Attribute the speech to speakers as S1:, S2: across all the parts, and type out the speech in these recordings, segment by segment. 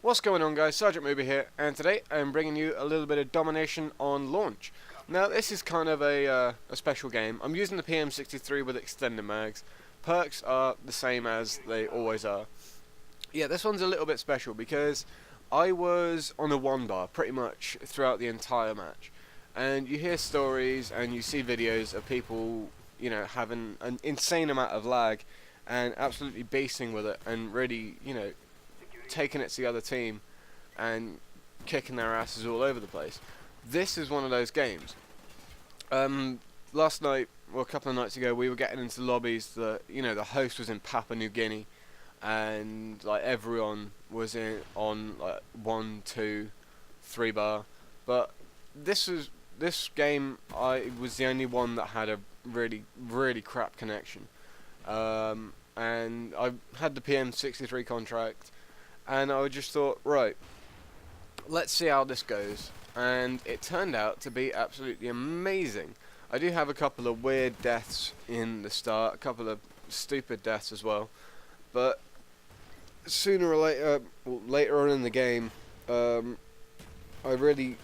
S1: What's going on, guys? Sgt Mooby here, and today I'm bringing you a little bit of domination on launch. Now this is kind of a special game. I'm using the PM63 with extended mags. Perks are the same as they always are. Yeah, this one's a little bit special because I was on a 1 bar pretty much throughout the entire match. And you hear stories and you see videos of people, you know, having an insane amount of lag and absolutely beasting with it and really, you know, taking it to the other team and kicking their asses all over the place. This is one of those games. Last night, or a couple of nights ago, we were getting into lobbies that, you know, the host was in Papua New Guinea, and like everyone was on like 1, 2, 3 bar. But this game, I was the only one that had a really crap connection. And I had the PM63 contract. And I just thought, right, let's see how this goes. And it turned out to be absolutely amazing. I do have a couple of weird deaths in the start, a couple of stupid deaths as well. But sooner or later, later on in the game, it really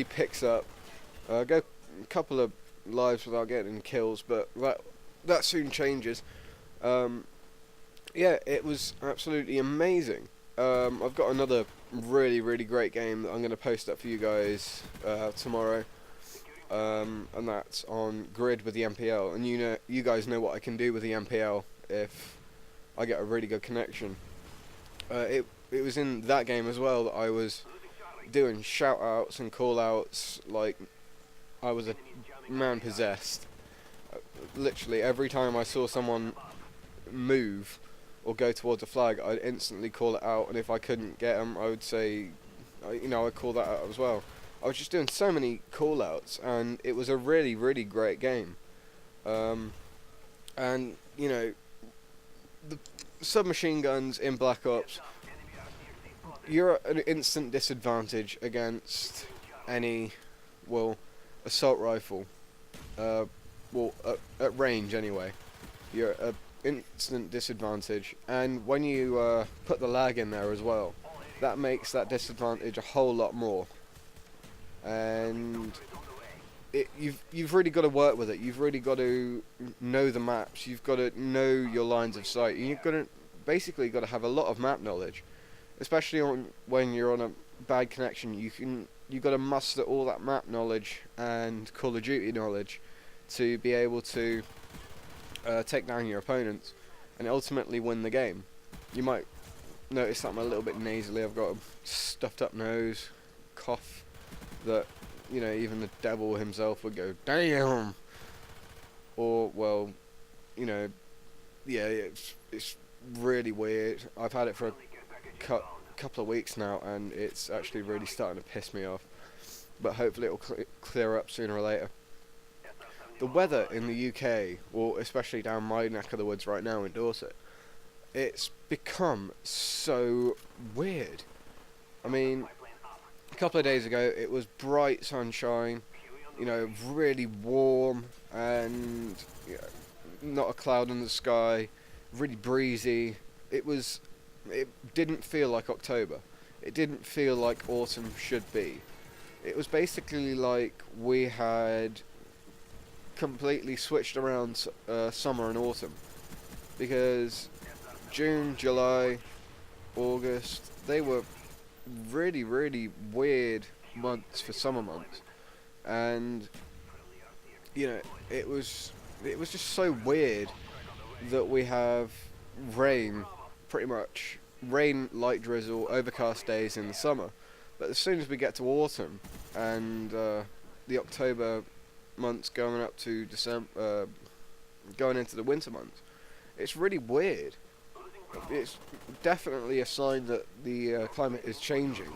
S1: picks up. I go a couple of lives without getting kills, but that soon changes. Yeah, it was absolutely amazing. I've got another really great game that I'm going to post up for you guys tomorrow, and that's on grid with the MPL. And you guys know what I can do with the MPL if I get a really good connection. It was in that game as well that I was doing shout outs and call outs like I was a man possessed. Literally every time I saw someone move or go towards a flag, I'd instantly call it out, and if I couldn't get them, I would say, you know, I'd call that out as well. I was just doing so many call outs, and it was a really great game. And, you know, the submachine guns in Black Ops, you're at an instant disadvantage against any, well, assault rifle. At range anyway. You're at instant disadvantage, and when you put the lag in there as well, that makes that disadvantage a whole lot more. And you've really got to work with it. You've really got to know the maps. You've got to know your lines of sight. You've got to basically got to have a lot of map knowledge, especially when you're on a bad connection. You've got to muster all that map knowledge and Call of Duty knowledge to be able to take down your opponents and ultimately win the game. You might notice that I'm a little bit nasally. I've got a stuffed up nose, cough that, you know, even the devil himself would go, damn. Or, well, you know, yeah, it's really weird. I've had it for a couple of weeks now, and it's actually really starting to piss me off. But hopefully it'll clear up sooner or later. The weather in the UK, or especially down my neck of the woods right now in Dorset, it's become so weird. I mean, a couple of days ago it was bright sunshine, you know, really warm, and you know, not a cloud in the sky, really breezy. It didn't feel like October. It didn't feel like autumn should be. It was basically like we had completely switched around summer and autumn, because June, July, August, they were really weird months for summer months, and you know, it was just so weird that we have rain, pretty much rain, light drizzle, overcast days in the summer, but as soon as we get to autumn and the October months going up to December, going into the winter months, it's really weird. It's definitely a sign that the climate is changing.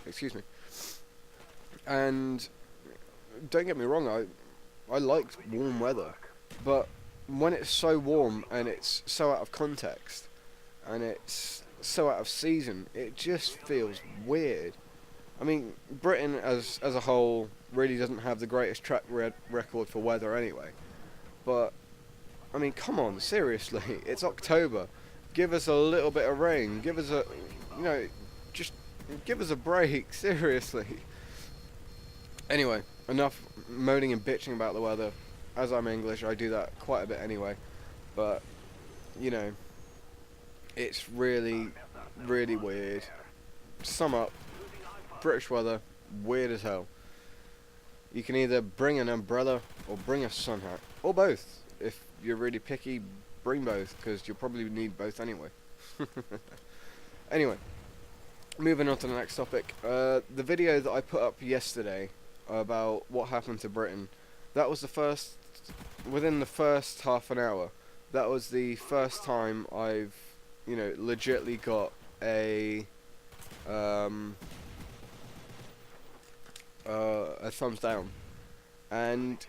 S1: Excuse me. And don't get me wrong, I liked warm weather, but when it's so warm and it's so out of context and it's so out of season, it just feels weird. I mean, Britain as a whole really doesn't have the greatest track record for weather anyway. But, I mean, come on, seriously, it's October. Give us a little bit of rain. Give us a, you know, just give us a break, seriously. Anyway, enough moaning and bitching about the weather. As I'm English, I do that quite a bit anyway. But, you know, it's really, really weird. To sum up, British weather, weird as hell. You can either bring an umbrella or bring a sun hat, or both. If you're really picky, bring both, because you'll probably need both anyway. Anyway, moving on to the next topic. The video that I put up yesterday about what happened to Britain, that was the first, within the first half an hour, that was the first time I've, you know, legitly got a thumbs down, and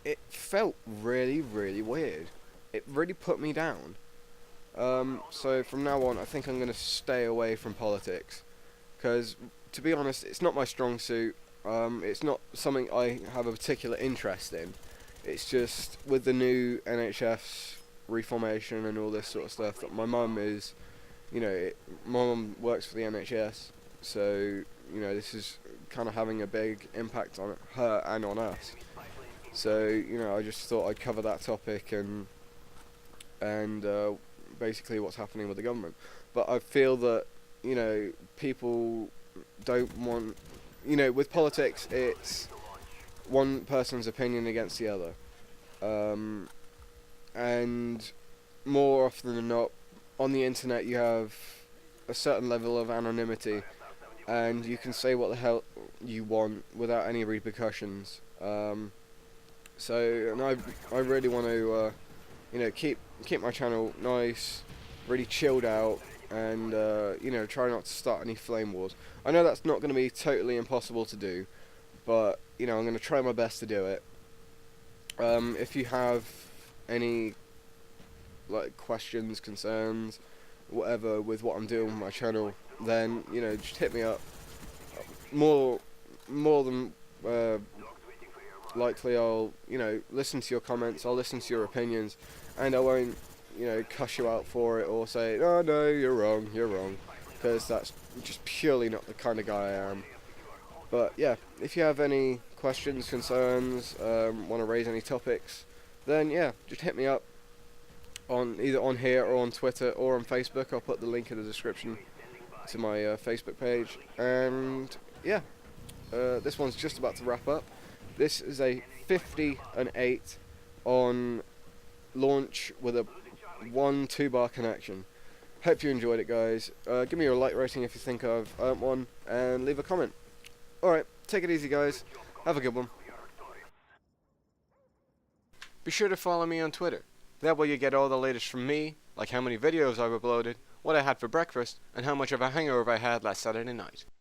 S1: it felt really, really weird. It really put me down. So from now on, I think I'm going to stay away from politics, because, to be honest, it's not my strong suit. It's not something I have a particular interest in. It's just with the new NHS reformation and all this sort of stuff that my mum is, you know, my mum works for the NHS, so, you know, this is kind of having a big impact on her and on us. So, you know, I just thought I'd cover that topic and basically what's happening with the government. But I feel that, you know, people don't want, you know, with politics, it's one person's opinion against the other. And more often than not, on the internet you have a certain level of anonymity, and you can say what the hell you want without any repercussions. So, and I really want to, you know, keep my channel nice, really chilled out, and you know, try not to start any flame wars. I know that's not going to be totally impossible to do, but you know, I'm going to try my best to do it. If you have any like questions, concerns, whatever with what I'm doing with my channel, then you know, just hit me up. More than likely, I'll, you know, listen to your comments, I'll listen to your opinions, and I won't, you know, cuss you out for it or say, oh no, you're wrong, because that's just purely not the kind of guy I am. But yeah, if you have any questions, concerns, want to raise any topics, then yeah, just hit me up on either on here or on Twitter or on Facebook. I'll put the link in the description to my Facebook page. And yeah, this one's just about to wrap up. This is a 50/8 on launch with a 2-bar connection. Hope you enjoyed it, guys. Give me your like rating if you think I've earned one, and leave a comment. Alright, take it easy, guys. Have a good one. Be sure to follow me on Twitter. That way you get all the latest from me, like how many videos I've uploaded, what I had for breakfast, and how much of a hangover I had last Saturday night.